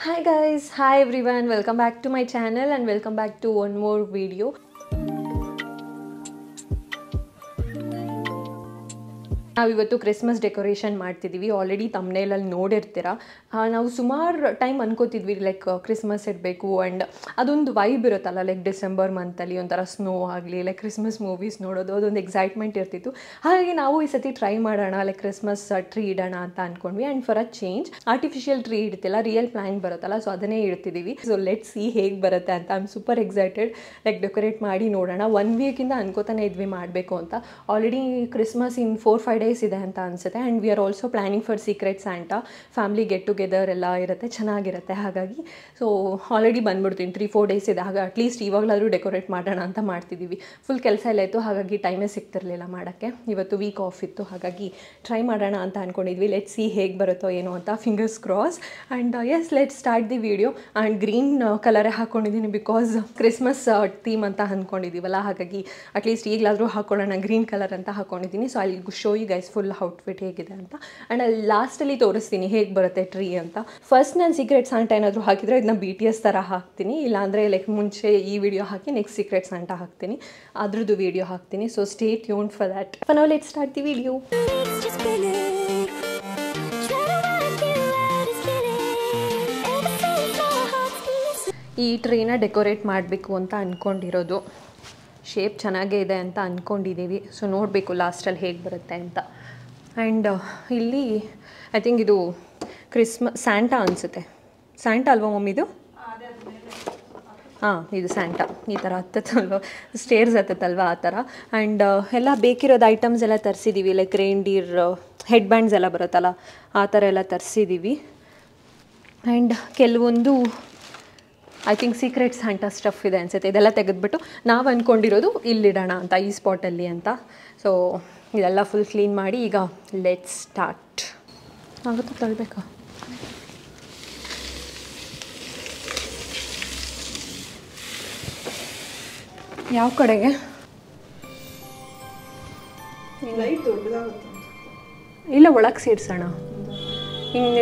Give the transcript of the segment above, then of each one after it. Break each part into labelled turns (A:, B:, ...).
A: Hi guys, hi everyone, welcome back to my channel and welcome back to one more video. ನಾವಿವತ್ತು Christmas decoration ಮಾಡ್ತಿದ್ದೀವಿ. Already ತಮ್ನೇಲಲ್ಲಿ ನೋಡಿರ್ತೀರ. ನಾವು ಸುಮಾರು time ಅನ್ಕೋತಿದ್ವಿ like Christmas ಇರಬೇಕು and ಅದೊಂದು vibe ಇರುತ್ತಲ್ಲ, ಲೈಕ್ ಡಿಸೆಂಬರ್ ಮಂತಲ್ಲಿ ಒಂಥರ ಸ್ನೋ ಆಗಲಿ ಲೈಕ್ ಕ್ರಿಸ್ಮಸ್ ಮೂವೀಸ್ ನೋಡೋದು ಅದೊಂದು ಎಕ್ಸೈಟ್ಮೆಂಟ್ ಇರ್ತಿತ್ತು. ಹಾಗಾಗಿ ನಾವು ಈ ಸತಿ ಟ್ರೈ ಮಾಡೋಣ, ಲೈಕ್ ಕ್ರಿಸ್ಮಸ್ ಟ್ರೀ ಇಡೋಣ ಅಂತ ಅಂದ್ಕೊಂಡ್ವಿ. And for a change artificial tree ಇಡ್ತಿಲ್ಲ, ರಿಯಲ್ ಪ್ಲಾಂಟ್ ಬರುತ್ತಲ್ಲ, ಸೊ ಅದನ್ನೇ ಇಡ್ತಿದ್ದೀವಿ. ಸೊ ಲೆಟ್ ಸಿ ಹೇಗೆ ಬರುತ್ತೆ ಅಂತ. I am super excited. Like decorate ಮಾಡಿ ನೋಡೋಣ. 1 ವೀಕಿಂದ ಅನ್ಕೋತಾನೆ ಇದ್ವಿ ಮಾಡಬೇಕು ಅಂತ. ಆಲ್ರೆಡಿ ಕ್ರಿಸ್ಮಸ್ ಇನ್ 4-5 ಡೇಸ್ ಇದೆ ಅಂತ ಅನಿಸುತ್ತೆ. And we are also planning for secret Santa. Family get together ಎಲ್ಲ ಇರುತ್ತೆ, ಚೆನ್ನಾಗಿರುತ್ತೆ. ಹಾಗಾಗಿ ಸೊ ಆಲ್ರೆಡಿ ಬಂದ್ಬಿಡ್ತೀನಿ, 3-4 ಡೇಸ್ ಇದೆ. ಹಾಗೆ ಅಟ್ಲೀಸ್ಟ್ ಇವಾಗಲಾದರೂ ಡೆಕೋರೇಟ್ ಮಾಡೋಣ ಅಂತ ಮಾಡ್ತಿದ್ದೀವಿ. ಫುಲ್ ಕೆಲಸ ಎಲ್ಲ ಇತ್ತು, ಹಾಗಾಗಿ ಟೈಮೇ ಸಿಗ್ತಿರಲಿಲ್ಲ ಮಾಡೋಕ್ಕೆ. ಇವತ್ತು ವೀಕ್ ಆಫ್ ಇತ್ತು, ಹಾಗಾಗಿ ಟ್ರೈ ಮಾಡೋಣ ಅಂತ ಅಂದ್ಕೊಂಡಿದ್ವಿ. ಲೆಟ್ ಸಿ ಹೇಗೆ ಬರುತ್ತೋ ಏನೋ ಅಂತ, fingers cross. And yes, let start the video. And green ಕಲರೇ ಹಾಕ್ಕೊಂಡಿದ್ದೀನಿ ಬಿಕಾಸ್ ಕ್ರಿಸ್ಮಸ್ ಥೀಮ್ ಅಂತ ಅಂದ್ಕೊಂಡಿದ್ದೀವಲ್ಲ, ಹಾಗಾಗಿ ಅಟ್ಲೀಸ್ಟ್ ಈಗಲಾದರೂ ಹಾಕ್ಕೊಳ್ಳೋಣ ಗ್ರೀನ್ ಕಲರ್ ಅಂತ ಹಾಕ್ಕೊಂಡಿದ್ದೀನಿ. ಸೊ ಅಲ್ಲಿ show you guys full outfit ಹೇಗಿದೆ ಅಂತ. ಆ್ಯಂಡ್ ಅಲ್ಲಿ ಲಾಸ್ಟಲ್ಲಿ ತೋರಿಸ್ತೀನಿ ಹೇಗೆ ಬರುತ್ತೆ ಟ್ರೀ ಅಂತ. ಫಸ್ಟ್ ನಾನು ಸೀಕ್ರೆಟ್ ಸಾಂಟಾ ಏನಾದರೂ ಹಾಕಿದರೆ ಇದನ್ನ BTS ಥರ ಹಾಕ್ತೀನಿ, ಇಲ್ಲಾಂದರೆ ಲೈಕ್ ಮುಂಚೆ ಈ ವಿಡಿಯೋ ಹಾಕಿ ನೆಕ್ಸ್ಟ್ ಸೀಕ್ರೆಟ್ ಸಾಂಟಾ ಹಾಕ್ತೀನಿ, ಅದ್ರದ್ದು ವಿಡಿಯೋ ಹಾಕ್ತೀನಿ. So stay tuned for that. For now let's start the video. ಈ ಟ್ರೀನ ಡೆಕೋರೇಟ್ ಮಾಡಬೇಕು ಅಂತ ಅಂದ್ಕೊಂಡಿರೋದು. ಶೇಪ್ ಚೆನ್ನಾಗೇ ಇದೆ ಅಂತ ಅಂದ್ಕೊಂಡಿದ್ದೀವಿ. ಸೊ ನೋಡಬೇಕು ಲಾಸ್ಟಲ್ಲಿ ಹೇಗೆ ಬರುತ್ತೆ ಅಂತ. ಆ್ಯಂಡ್ ಇಲ್ಲಿ ಐ ಥಿಂಕ್ ಇದು ಸ್ಯಾಂಟಾ ಅನಿಸುತ್ತೆ. ಸ್ಯಾಂಟಾ ಅಲ್ವಾ ಮಮ್ಮಿದು? ಹಾಂ, ಇದು ಸ್ಯಾಂಟಾ. ಈ ಥರ ಹತ್ತತ್ತಲ್ವ, ಸ್ಟೇರ್ಸ್ ಹತ್ತತ್ತಲ್ವ ಆ ಥರ. ಆ್ಯಂಡ್ ಎಲ್ಲ ಬೇಕಿರೋದು ಐಟಮ್ಸ್ ಎಲ್ಲ ತರಿಸಿದ್ದೀವಿ, ಲೈಕ್ ರೇಂಡೀರ್ ಹೆಡ್ ಬ್ಯಾಂಡ್ಸ್ ಎಲ್ಲ ಬರುತ್ತಲ್ಲ ಆ ಥರ ಎಲ್ಲ ತರಿಸಿದ್ದೀವಿ. ಆ್ಯಂಡ್ ಕೆಲವೊಂದು I think secret Santa stuff ಇದೆ ಅನಿಸುತ್ತೆ. ಇದೆಲ್ಲ ತೆಗೆದುಬಿಟ್ಟು ನಾವು ಅಂದ್ಕೊಂಡಿರೋದು ಇಲ್ಲಿಡೋಣ ಅಂತ, ಈ ಸ್ಪಾಟಲ್ಲಿ ಅಂತ. ಸೊ ಇದೆಲ್ಲ ಫುಲ್ ಕ್ಲೀನ್ ಮಾಡಿ ಈಗ ಲೆಟ್ಸ್ ಸ್ಟಾರ್ಟ್. ಆಗುತ್ತೆ, ತಳ್ಬೇಕಾ? ಯಾವ ಕಡೆಗೆ? ಇಲ್ಲ, ಒಳಗೆ ಸೇರಿಸೋಣ.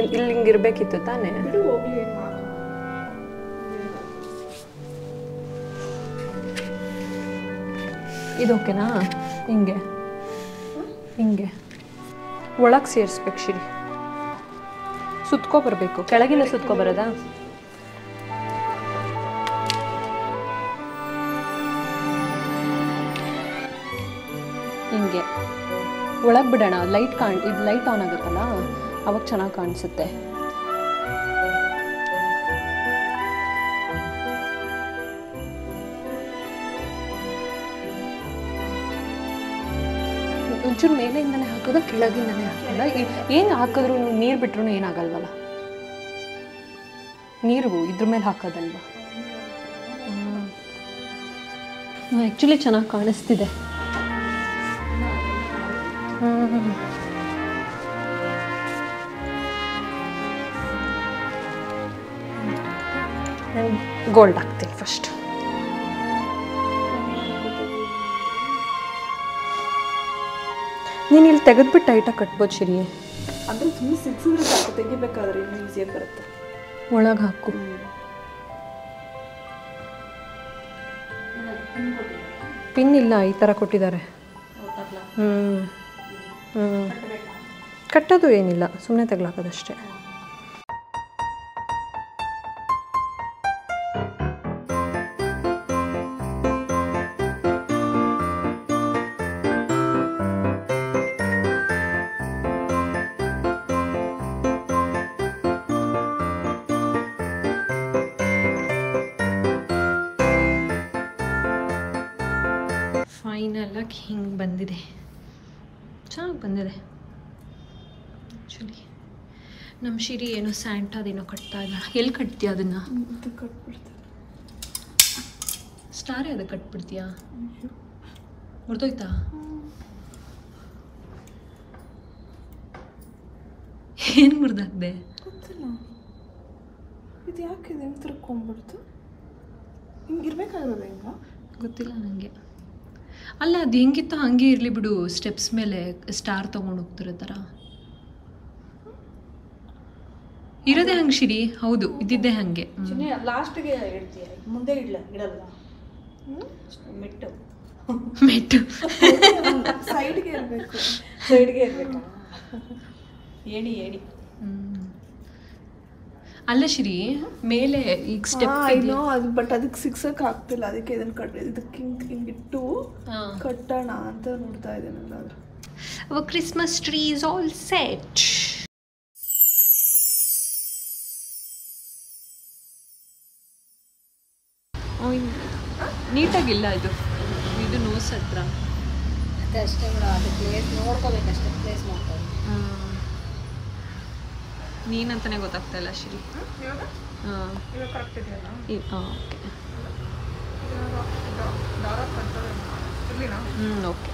A: ಇಲ್ಲಿ ಹಿಂಗಿರ್ಬೇಕಿತ್ತು ತಾನೇ. ಇದು ಓಕೆನಾ? ಹಿಂಗೆ ಹಿಂಗೆ ಒಳಗೆ ಸೇರಿಸ್ಬೇಕು. ಶಿರಿ ಸುತ್ಕೊಬರ್ಬೇಕು, ಕೆಳಗಿಲ್ಲ ಸುತ್ಕೊಬರೋದಾ? ಹಿಂಗೆ ಒಳಗೆ ಬಿಡೋಣ. ಇದು ಲೈಟ್ ಆನ್ ಆಗುತ್ತಲ್ಲ, ಅವಾಗ ಚೆನ್ನಾಗಿ ಕಾಣಿಸುತ್ತೆ. ಒಂಚೂರು ಮೇಲೆಯಿಂದನೇ ಹಾಕೋದು, ಕೆಳಗಿಂದನೇ ಹಾಕೋದ? ಏನು ಹಾಕಿದ್ರು ನೀರು ಬಿಟ್ರೂ ಏನಾಗಲ್ವಲ್ಲ? ನೀರು ಇದ್ರ ಮೇಲೆ ಹಾಕೋದಲ್ವ? ಆ್ಯಕ್ಚುಲಿ ಚೆನ್ನಾಗಿ ಕಾಣಿಸ್ತಿದೆ. ಗೋಲ್ಡ್ ಹಾಕ್ತೀನಿ ಫಸ್ಟ್. ನೀನು ಇಲ್ಲಿ ತೆಗೆದ್ಬಿಟ್ಟು ಟೈಟಾಗಿ ಕಟ್ಬೋದು ಶಿರಿ.
B: ಅಂದರೆ ಸುಮ್ಮನೆ ಸಿಕ್ಸಿದ್ರೆ ಸಾಕು, ತೆಗಿಬೇಕಾದ್ರೆ ಇನ್ನೂ ಈಸಿಯಾಗಿ ಬರುತ್ತೆ.
A: ಒಳಗೆ ಹಾಕು. ಪಿನ್ ಇಲ್ಲ, ಈ ಥರ ಕೊಟ್ಟಿದ್ದಾರೆ. ಕಟ್ಟೋದು ಏನಿಲ್ಲ, ಸುಮ್ಮನೆ ತೆಗ್ಲಾಕೋದಷ್ಟೇ. ಫೈನಲಾಗಿ ಹಿಂಗೆ ಬಂದಿದೆ, ಚೆನ್ನಾಗಿ ಬಂದಿದೆ. ಆ್ಯಕ್ಚುಲಿ ನಮ್ಮ ಶಿರಿ ಏನೋ ಸ್ಯಾಂಟಾದೇನೋ ಕಟ್ತಾ ಇಲ್ಲ. ಎಲ್ಲಿ ಕಟ್ತೀಯ ಅದನ್ನು?
B: ಕಟ್ಬಿಡ್ತಾರೆ.
A: ಸ್ಟಾರೇ ಅದು ಕಟ್ಬಿಡ್ತೀಯಾ? ಮುರಿದೋಯ್ತಾ? ಏನು ಮುರಿದಾಕ್ದೆ?
B: ಗೊತ್ತಿಲ್ಲ, ಇದು ಯಾಕೆ ಹಿಂಗೆ ತಿರ್ಕೊಂಡ್ಬಿಡ್ತು? ಹಿಂಗಿರ್ಬೇಕಾಗಿರೋದು ಹಿಂಗ
A: ಗೊತ್ತಿಲ್ಲ ನನಗೆ. ಅಲ್ಲ, ಅದು ಹೆಂಗಿತ್ತು ಹಂಗೆ ಇರಲಿ ಬಿಡು. ಸ್ಟೆಪ್ಸ್ ಮೇಲೆ ಸ್ಟಾರ್ ತೊಗೊಂಡು ಹೋಗ್ತಿರೋ ಥರ. ಇರೋದೇ ಹಂಗೆ ಶಿರಿ. ಹೌದು, ಇದ್ದಿದ್ದೆ ಹಾಗೆ.
B: ಚಿನ್ನ ಲಾಸ್ಟ್ಗೆ ಇಡ್ತೀಯ, ಮುಂದೆ ಇಡಲ್ಲ. ಮೆಟ್ಟು ಸೈಡ್ಗೆ ಇರಬೇಕು. ಏಣಿ
A: ಅಲ್ಲ ಶಿರಿ, ಮೇಲೆ ಈಗ ಸ್ಟೆಪ್
B: ಅದು, ಬಟ್ ಅದಕ್ಕೆ ಸಿಕ್ಸಕ್ಕೆ ಆಗ್ತಿಲ್ಲ. ಅದಕ್ಕೆ ಇದಕ್ಕೆ ಹಿಂಗಿಟ್ಟು ಕಟ್ಟೋಣ ಅಂತ ನೋಡ್ತಾ ಇದ್ದೇನಲ್ಲ.
A: Our Christmas tree is all set. ನೀಟಾಗಿಲ್ಲ ಇದು ನೋಸ್ ಹತ್ರ
C: ಅಷ್ಟೇ ಬಿಡ. ಅದು ಪ್ಲೇಸ್ ನೋಡ್ಕೋಬೇಕಷ್ಟೇ, ಪ್ಲೇಸ್ ಮಾಡ್ಕೊಳ್ಳಿ.
A: ನೀನಂತಾನೆ ಗೊತ್ತಾಗ್ತಾ ಇಲ್ಲ ಶಿರಿ. ಹಾಂ ಓಕೆ.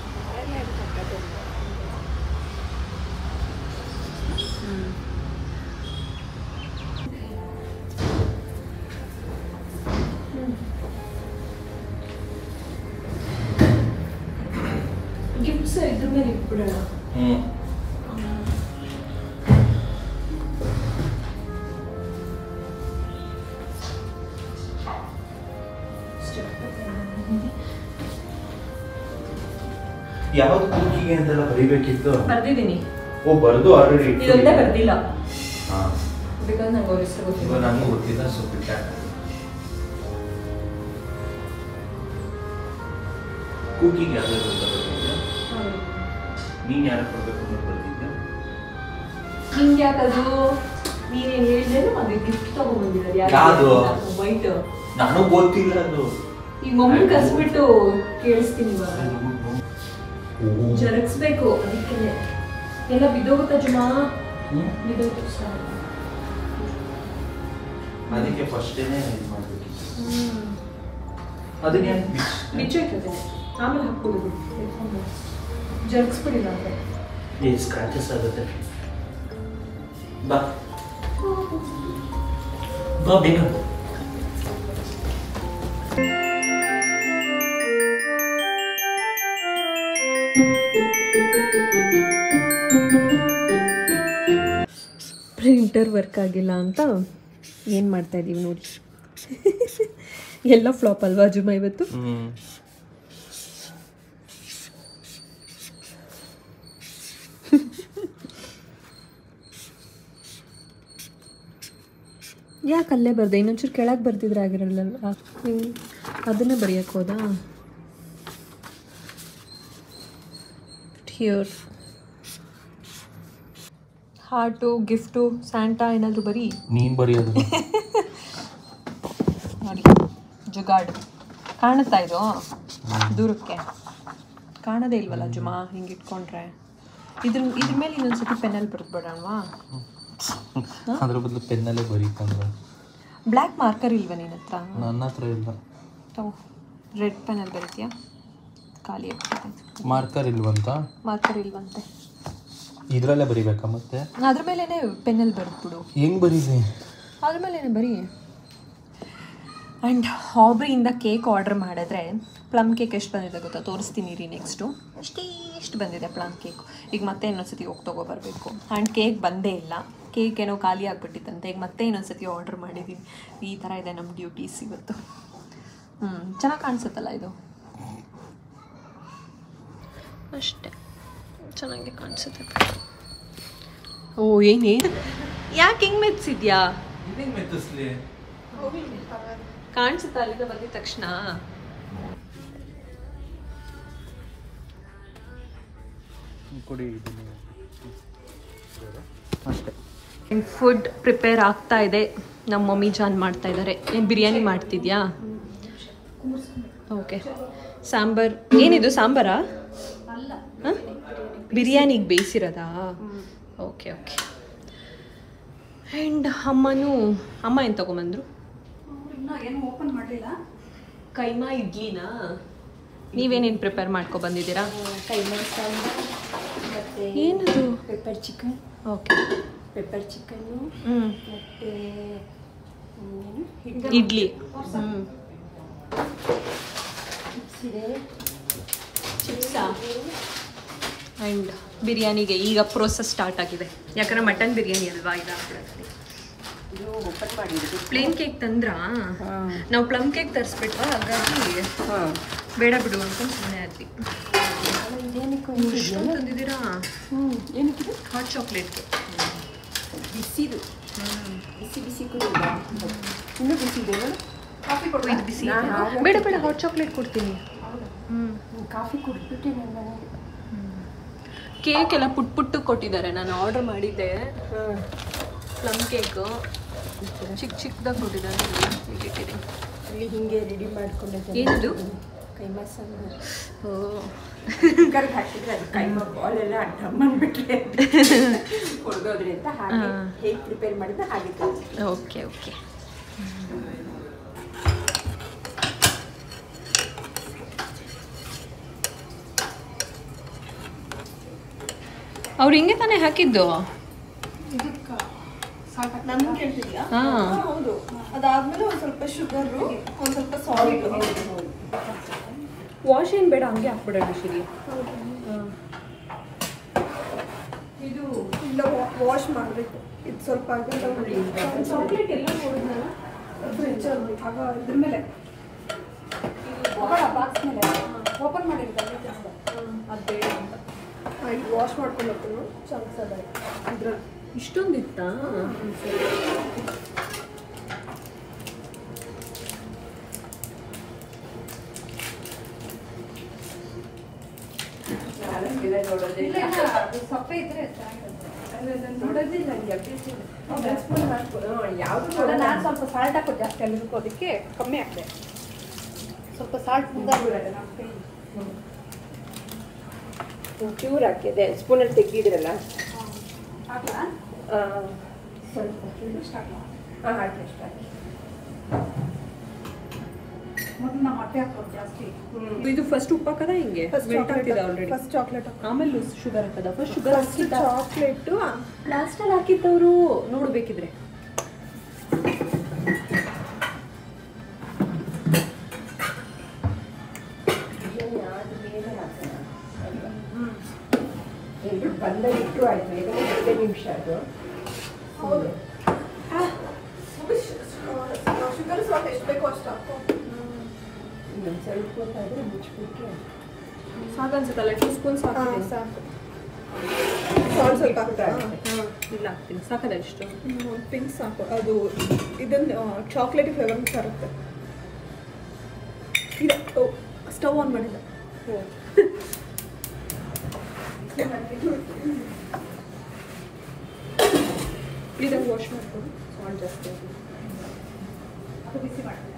B: ಗಿಫ್ಟ್ಸ್ ಇದ್ರ ಮೇಲೆ ಇಟ್ಬಿಡೋಣ.
D: ಯಾವ್ದು ಕುಕ್ಕಿಗೆ ಅಂತೆಲ್ಲ ಬರೀಬೇಕಿತ್ತು.
A: ಬರ್ದಿದ್ದೀನಿ.
D: ಓ, ಬರ್ದು ಆಲ್ರೆಡಿ
A: ಇದೊಂದೇ ಬರ್ದಿಲ್ಲ.
D: ಹಾಂ,
A: ಬಿಕಾಸ್ ನಂಗೆ ಅವ್ರ ಹೆಸರು ಗೊತ್ತಿಲ್ಲ.
D: ನನಗೂ ಗೊತ್ತಿಲ್ಲ. ಸೊ ಬಿಟ್ಟ ಕುಕ್ಕಿಗೆ ಯಾವ್ದಾದ್ರು ಅಂತ ಬರ್ತಿದ್ದೆ. ನೀನು ಯಾರು ಕೊಡ್ಬೇಕು ಅಂತ ಬರ್ತಿದ್ದೆ.
A: ನಿಂಗೆ ಯಾಕದು? ನೀನೇನು ಹೇಳಿದ್ರೆ ಅದು ಗಿಫ್ಟ್ ತಗೊಂಡ್ಬಂದಿರೋದು.
D: ಯಾವುದು?
A: ವೈಟ್.
D: ನನಗೆ ಗೊತ್ತಿಲ್ಲ ಅದು.
A: ಈಗ ಮಮ್ಮಿ ಕಸ್ಬಿಟ್ಟು ಕೇಳಿಸ್ತೀನಿ ಇವಾಗ. ಜರಗಿಸ್ಬೇಕು, ಅದಕ್ಕೆ ಎಲ್ಲ ಬಿದ್ದೋಗುತ್ತಾ ಜುಮಾ. ಬಿದ್ದೋಯ್ತು ಸ್ಟಾರ್ಟ್.
D: ಅದಕ್ಕೆ ಫಸ್ಟೇನೆ ಇದು ಮಾಡಬೇಕಿತ್ತು. ಅದಕ್ಕೆ
A: ಬಿಚ್ಚೋಯ್ತದೆ, ಆಮೇಲೆ ಹಾಕ್ಬಿಡುದು. ಜರಗಿಸ್ಬಿಡಿಲ್ಲ ಅಂದರೆ
D: ಸ್ಕ್ರಾಚಸ್ ಆಗುತ್ತೆ. ಬಾ ಬಾ ಬೇಗ.
A: ಪ್ರಿಂಟರ್ ವರ್ಕ್ ಆಗಿಲ್ಲ ಅಂತ ಏನು ಮಾಡ್ತಾ ಇದ್ದೀವಿ ನೋಡಿ. ಎಲ್ಲ ಫ್ಲಾಪ್ ಅಲ್ವಾ ಜುಮಾ ಇವತ್ತು? ಯಾಕೆ ಅಲ್ಲೇ ಬರ್ದೆ? ಇನ್ನೊಂಚೂರು ಕೆಳಗೆ ಬರ್ತಿದ್ರೆ ಆಗಿರಲ್ಲ. ಅದನ್ನೇ ಬರೆಯೋಕ್ಕೆ ಹೋದಾ? ಹಿಯರ್ ಹಾರ್ಟು, ಗಿಫ್ಟು, ಸ್ಯಾಂಟಾ ಏನಾದರೂ ಬರೀ.
D: ನೀನು ಬರೆಯೋದು
A: ನೋಡಿ. ಜುಗಾಡ್ ಕಾಣುತ್ತಾ ಇದು ದೂರಕ್ಕೆ? ಕಾಣೋದೇ ಇಲ್ವಲ್ಲ ಜುಮಾ, ಹಿಂಗೆ ಇಟ್ಕೊಂಡ್ರೆ. ಇದ್ರ ಮೇಲೆ ಇನ್ನೊಂದ್ಸತಿ ಪೆನ್ನಲ್ಲಿ ಬರೆದ್ಬಿಡೋಣವಾ?
D: ಅದ್ರ ಬದಲು ಪೆನ್ನಲ್ಲೇ ಬರೀತಂದ್ರೆ.
A: ಬ್ಲ್ಯಾಕ್ ಮಾರ್ಕರ್ ಇಲ್ವಾ ನಿನ್ನ ಹತ್ರ?
D: ನನ್ನ ಹತ್ರ ಇಲ್ಲ.
A: ರೆಡ್ ಪೆನ್ನಲ್ಲಿ ಬರೀತೀಯಾ? ಖಾಲಿ ಆಗ್ತದೆ.
D: ಮಾರ್ಕರ್ ಇಲ್ವಂತ?
A: ಮಾರ್ಕರ್ ಇಲ್ವಂತೆ.
D: ಇದರಲ್ಲೇ ಬರೀಬೇಕಾ ಮತ್ತೆ?
A: ಅದ್ರ ಮೇಲೇ ಪೆನ್ನಲ್ಲಿ ಬರೆದ್ಬಿಡು.
D: ಹೆಂಗೆ ಬರೀಲಿ?
A: ಅದ್ರ ಮೇಲೇ ಬರೀ. ಆ್ಯಂಡ್ ಹಾಬ್ರಿಯಿಂದ ಕೇಕ್ ಆರ್ಡರ್ ಮಾಡಿದ್ರೆ ಪ್ಲಮ್ ಕೇಕ್ ಎಷ್ಟು ಬಂದಿದೆ ಗೊತ್ತಾ? ತೋರಿಸ್ತೀನಿ ರೀ. ನೆಕ್ಸ್ಟು ಇಷ್ಟು ಬಂದಿದೆ ಪ್ಲಮ್ ಕೇಕ್. ಈಗ ಮತ್ತೆ ಇನ್ನೊಂದ್ಸತಿ ಹೋಗಿ ತೊಗೊಬರ್ಬೇಕು. ಆ್ಯಂಡ್ ಕೇಕ್ ಬಂದೇ ಇಲ್ಲ. ಕೇಕ್ ಏನೋ ಖಾಲಿ ಆಗಿಬಿಟ್ಟಿತ್ತಂತೆ. ಈಗ ಮತ್ತೆ ಇನ್ನೊಂದ್ಸತಿ ಆರ್ಡರ್ ಮಾಡಿದ್ದೀನಿ. ಈ ಥರ ಇದೆ ನಮ್ಮ ಡ್ಯೂಟೀಸ್ ಇವತ್ತು. ಚೆನ್ನಾಗಿ ಕಾಣಿಸುತ್ತಲ್ಲ ಇದು? ಅಷ್ಟೇ, ಚೆನ್ನಾಗಿ ಕಾಣಿಸುತ್ತೆ. ಓ, ಏನೇನು ಯಾಕೆ ಹಿಂಗೆ ಮೆಚ್ಚಿದ್ಯಾ? ಕಾಣಿಸುತ್ತಾ ಅಲ್ಲಿಂದ ಬಂದಿದ ತಕ್ಷಣ? ಫುಡ್ ಪ್ರಿಪೇರ್ ಆಗ್ತಾ ಇದೆ. ನಮ್ಮ ಮಮ್ಮಿ ಜಾನ್ ಮಾಡ್ತಾ ಇದ್ದಾರೆ. ಏನು ಬಿರಿಯಾನಿ ಮಾಡ್ತಿದ್ಯಾ? ಓಕೆ. ಸಾಂಬಾರ್ ಏನಿದು? ಸಾಂಬಾರಾ? ಹಾಂ, ಬಿರಿಯಾನಿಗೆ ಬೇಯಿಸಿರೋದಾ? Okay okay. ಆ್ಯಂಡ್ ಅಮ್ಮ ಏನು ತೊಗೊಂಬಂದರು?
B: ಏನು ಓಪನ್ ಮಾಡಲಿಲ್ಲ.
A: ಕೈಮಾ ಇಡ್ಲಿನಾ? ನೀವೇನೇನು ಪ್ರಿಪೇರ್ ಮಾಡ್ಕೊ ಬಂದಿದ್ದೀರಾ?
C: ಕೈಮಾ ಸಾಂಬಾರ್ ಮತ್ತು
A: ಏನದು?
C: Pepper chicken.
A: Okay.
C: Pepper chicken ಮತ್ತು
A: ಇಡ್ಲಿ.
C: ಚಿಪ್ಸ್ ಇದೆ.
A: ಚಿಪ್ಸಾ? ಆ್ಯಂಡ್ ಬಿರಿಯಾನಿಗೆ ಈಗ ಪ್ರೋಸೆಸ್ ಸ್ಟಾರ್ಟ್ ಆಗಿದೆ. ಯಾಕಂದರೆ ಮಟನ್ ಬಿರಿಯಾನಿ ಅಲ್ವಾ ಇದಾಗ್ಬಿಡುತ್ತೆ.
E: ಓಪನ್ ಮಾಡಿದ್ರು.
A: ಪ್ಲೇನ್ ಕೇಕ್ ತಂದ್ರಾ? ನಾವು ಪ್ಲಮ್ ಕೇಕ್ ತರಿಸ್ಬಿಟ್ವಾ, ಹಾಗಾಗಿ ಬೇಡ ಬಿಡು ಅನ್ಕೊಂಡು ಸುಮ್ಮನೆ ಆದ್ವಿ. ಇಷ್ಟೊಂದು ತಂದಿದ್ದೀರಾ?
E: ಏನಕ್ಕೆ?
A: Hot chocolate
E: ಬಿಸಿದು. ಬಿಸಿ ಬಿಸಿ ಕುಡಿದ ಇನ್ನೂ ಬಿಸಿ ಇದೆ ನೋಡಿ. ಕಾಫಿ ಕೊಡು.
A: ಇದು ಬಿಸಿ ಬೇಡ ಬೇಡ, ಹಾಟ್ ಚಾಕ್ಲೇಟ್ ಕೊಡ್ತೀನಿ.
E: ಕಾಫಿ ಕುಡಿದ್ಬಿಟ್ಟು ನಾನು
A: ಕೇಕ್ ಎಲ್ಲ ಪುಟ್ ಪುಟ್ಟು ಕೊಟ್ಟಿದ್ದಾರೆ. ನಾನು ಆರ್ಡರ್ ಮಾಡಿದ್ದೆ ಪ್ಲಮ್ ಕೇಕು, ಚಿಕ್ಕ ಚಿಕ್ಕದಾಗಿ ಕೊಟ್ಟಿದ್ದಾರೆ.
E: ಇಲ್ಲಿ ಹಿಂಗೆ ರೆಡಿ ಮಾಡ್ಕೊಂಡಿದ್ದೆ.
A: ಏನದು?
E: ಕೈಮಾ ಸಾಂಬಾರು.
A: ಓ,
E: ಕುಕ್ಕರ್ಗೆ ಹಾಕಿದ್ರೆ ಅದು ಕೈಮಾ ಬಾಲ್ ಎಲ್ಲ ಡಮ್ ಅಂದ್ಬಿಟ್ರೆ ಹೊಡೆದೋದ್ರಿ ಅಂತ ಹಾಗೆ ಹೇಗೆ ಪ್ರಿಪೇರ್ ಮಾಡಿದ್ರೆ ಹಾಗೆ.
A: Okay okay. ಅವ್ರು ಹಿಂಗೆ ತಾನೇ ಹಾಕಿದ್ದು?
B: ನನ್ಗೆ ಕೇಳ್ತಿದ್ಯಾ?
A: ಹಾಂ
B: ಹೌದು. ಅದಾದ್ಮೇಲೆ ಒಂದು ಸ್ವಲ್ಪ ಶುಗರು, ಒಂದು ಸ್ವಲ್ಪ ಸಾಲ್ಟ್.
A: ವಾಶ್ ಏನು ಬೇಡ, ಹಂಗೆ ಹಾಕ್ಬಿಡೋಣ ಶಿರಿ.
B: ಇದು ಇಲ್ಲ, ವಾಶ್ ಮಾಡಬೇಕು. ಇದು ಸ್ವಲ್ಪ ಚಾಕ್ಲೇಟ್ ಎಲ್ಲ ನೋಡಿದ್ನಲ್ಲ ಫ್ರಿಜ್ಜಲ್ಲಿ, ಆಗ ಇದ್ರ ಮೇಲೆ ಬಾಕ್ಸ್ ಮೇಲೆ ಓಪನ್ ಮಾಡಿರ್ತಾರೆ ಅದು ಬೇಡ ಅಂತ. ಇದು ವಾಶ್ ಮಾಡ್ಕೊಂಡು ಹೋಗ್ತೀನಿ ಚಂಕ್ಸ್ ಅದ ಇದ್ರಲ್ಲಿ.
A: ಇಷ್ಟೊಂದಿತ್ತಾ?
C: ಸೊಪ್ಪೆ ಇದ್ರೆ
E: ನೋಡೋದಿಲ್ಲ ಯಾವುದು.
C: ನಾನು ಸ್ವಲ್ಪ ಸಾಲ್ಟ್ ಹಾಕೋದು ಜಾಸ್ತಿ ಅಲ್ಲಿಗೂ, ಅದಕ್ಕೆ ಕಮ್ಮಿ ಹಾಕಿದೆ. ಸ್ವಲ್ಪ ಸಾಲ್ಟ್ ಮುಂದಾಗ್ಬಿಡೋಣ ನಮ್ಮ ಕೈ.
E: ಚೂರು ಹಾಕಿದೆ, ಸ್ಪೂನಲ್ಲಿ ತೆಗ್ದಿದ್ರಲ್ಲ.
C: ಹಾಕ್ಲಾ?
E: ಸ್ವಲ್ಪ ಹಾಂ ಹಾಕಿ ಅಷ್ಟು ಹಾಕಿ.
C: ಮೊದಲು ನಮ್ಮ ಮೊಟ್ಟೆ ಹಾಕೋದು ಜಾಸ್ತಿ.
A: ಇದು ಫಸ್ಟ್ ಉಪ್ಪು ಹಾಕದ? ಹಿಂಗೆ
B: first
A: melt already.
B: First chocolate
A: ಆಮೇಲೆ ಶುಗರ್ ಹಾಕದ? ಫಸ್ಟ್ ಶುಗರ್ ಹಾಕಿದ್ದ,
B: ಚಾಕ್ಲೇಟು
A: ಲಾಸ್ಟಲ್ಲಿ ಹಾಕಿದ್ದವರು ನೋಡ್ಬೇಕಿದ್ರೆ.
E: ಎರಡು ಬಂದಲ್ಲಿ ಇಟ್ಟು ಆಯ್ತು, ಯಾಕಂದರೆ 2 ನಿಮಿಷ ಅದು.
B: ಹೌದು. ಶುಗರ್ ಸ್ವಲ್ಪ ಎಷ್ಟು ಬೇಕೋ ಅಷ್ಟು ಹಾಕೋ.
E: ಇನ್ನೊಂದು ಸ್ವಲ್ಪ ಹೊತ್ತಾದರೆ ಮುಚ್ಚಿಬಿಟ್ರೆ
A: ಸಾಕನ್ಸುತ್ತಲ್ಲ? 2 ಸ್ಪೂನ್ಸ್ ಹಾಕಿದೆ.
B: ಸಾಕು. ಸಾಲ್ಟ್ ಸ್ವಲ್ಪ ಹಾಕ್ತಾ?
A: ಇಲ್ಲ ಹಾಕ್ತೀನಿ. ಸಾಕದ ಇಷ್ಟು?
B: ಒಂದು ಪಿಂಕ್ ಸಾಕು. ಅದು ಇದನ್ನು ಚಾಕ್ಲೇಟ್ ಫ್ಲೇವರ್ ಬರುತ್ತೆ. ಇದು ಸ್ಟವ್ ಆನ್ ಮಾಡಿಲ್ಲ.
A: ಇದನ್ನು ವಾಶ್ ಮಾಡ್ಕೊಂಡು ಸಾಲ್ಟ್ ಜಾಸ್ತಿ ಆಗಿದೆ.
C: ಅದು ಬಿಸಿ ಮಾಡ್ತೀರಾ?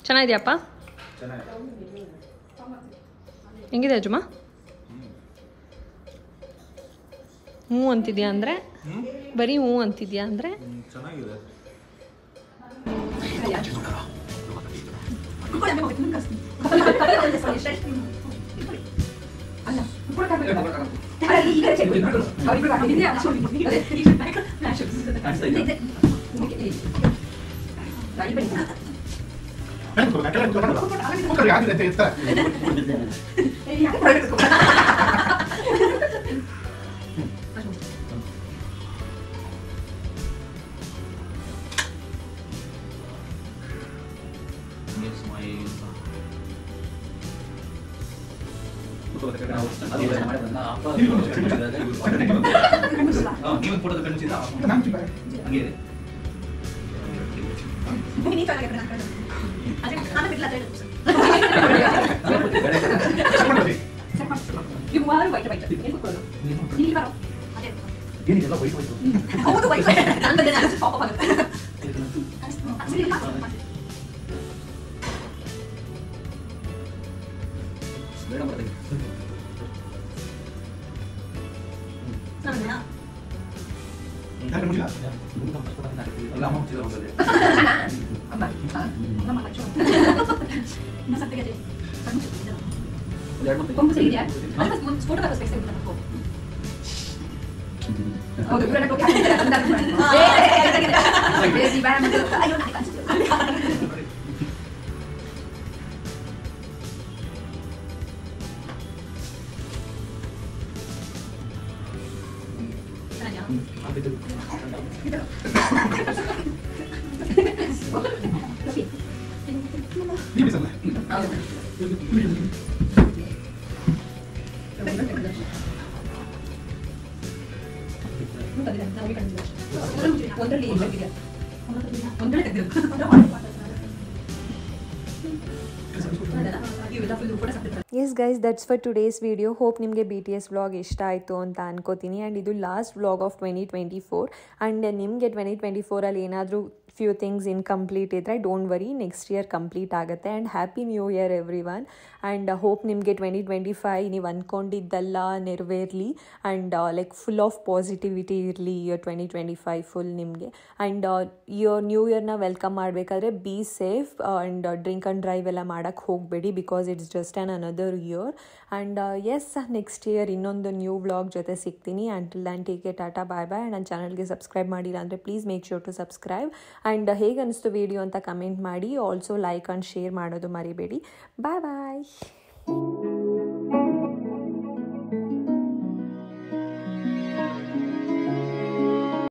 A: ಚೆನ್ನಾಗಿದೆಯಪ್ಪ? ಹೆಂಗಿದೆ ಅಜ್ಜಮ್ಮ? ಹ್ಞೂ ಅಂತಿದ್ಯಾ ಅಂದರೆ? ಬರೀ ಹ್ಞೂ ಅಂತಿದ್ಯಾ ಅಂದರೆ?
D: ಚೆನ್ನಾಗಿದೆ. ನೀವು ಫೋಟೋ ಕಳಿಸಿದ ಹಂಗೆ ಇದೆ. ಏನಿದೆಲ್ಲ ವೈಟ್ ವೈಟ್ ಮೇಡಮ್ ಬರ್ತೀನಿ. ಎಲ್ಲ ಅಮ್ಮ ಮುಚ್ಚಿದ ಹೋಗದೆ
A: yes guys, that's for today's video. Hope ನಿಮಗೆ BTS ವ್ಲಾಗ್ ಇಷ್ಟ ಆಯಿತು ಅಂತ ಅನ್ಕೋತೀನಿ. ಆ್ಯಂಡ್ ಇದು ಲಾಸ್ಟ್ ವ್ಲಾಗ್ ಆಫ್ 2024. ಆ್ಯಂಡ್ ನಿಮಗೆ 2024ಅಲ್ಲಿ ಏನಾದರೂ ಫ್ಯೂ ಥಿಂಗ್ಸ್ ಇನ್ಕಂಪ್ಲೀಟ್ ಇದ್ದರೆ don't worry, next year complete ಆಗುತ್ತೆ. And happy new year everyone. And hope ನಿಮಗೆ 2025 ನೀವು ಅಂದ್ಕೊಂಡಿದ್ದೆಲ್ಲ ನೆರವೇರಲಿ. And like full of positivity ಇರಲಿ ಇಯರ್ 2025 ಫುಲ್ ನಿಮಗೆ. ಆ್ಯಂಡ್ ನ್ಯೂ ಇಯರ್ನ ವೆಲ್ಕಮ್ ಮಾಡಬೇಕಾದ್ರೆ be safe. And drink and drive ಎಲ್ಲ ಮಾಡೋಕ್ಕೆ ಹೋಗಬೇಡಿ, because it's just on another year. And yes, next year ಇನ್ನೊಂದು ನ್ಯೂ ವ್ಲಾಗ್ ಜೊತೆ ಸಿಗ್ತೀನಿ. Until then take care, Tata, bye bye. ನನ್ನ ಚಾನಲ್ಗೆ ಸಬ್ಸ್ಕ್ರೈಬ್ ಮಾಡಿಲ್ಲ ಅಂದರೆ please make sure to subscribe. And ಹೇಗೆ ಅನಿಸ್ತು ವಿಡಿಯೋ ಅಂತ ಕಮೆಂಟ್ ಮಾಡಿ. ಆಲ್ಸೋ ಲೈಕ್ ಆ್ಯಂಡ್ ಶೇರ್ ಮಾಡೋದು ಮರಿಬೇಡಿ. ಬಾಯ್ ಬಾಯ್.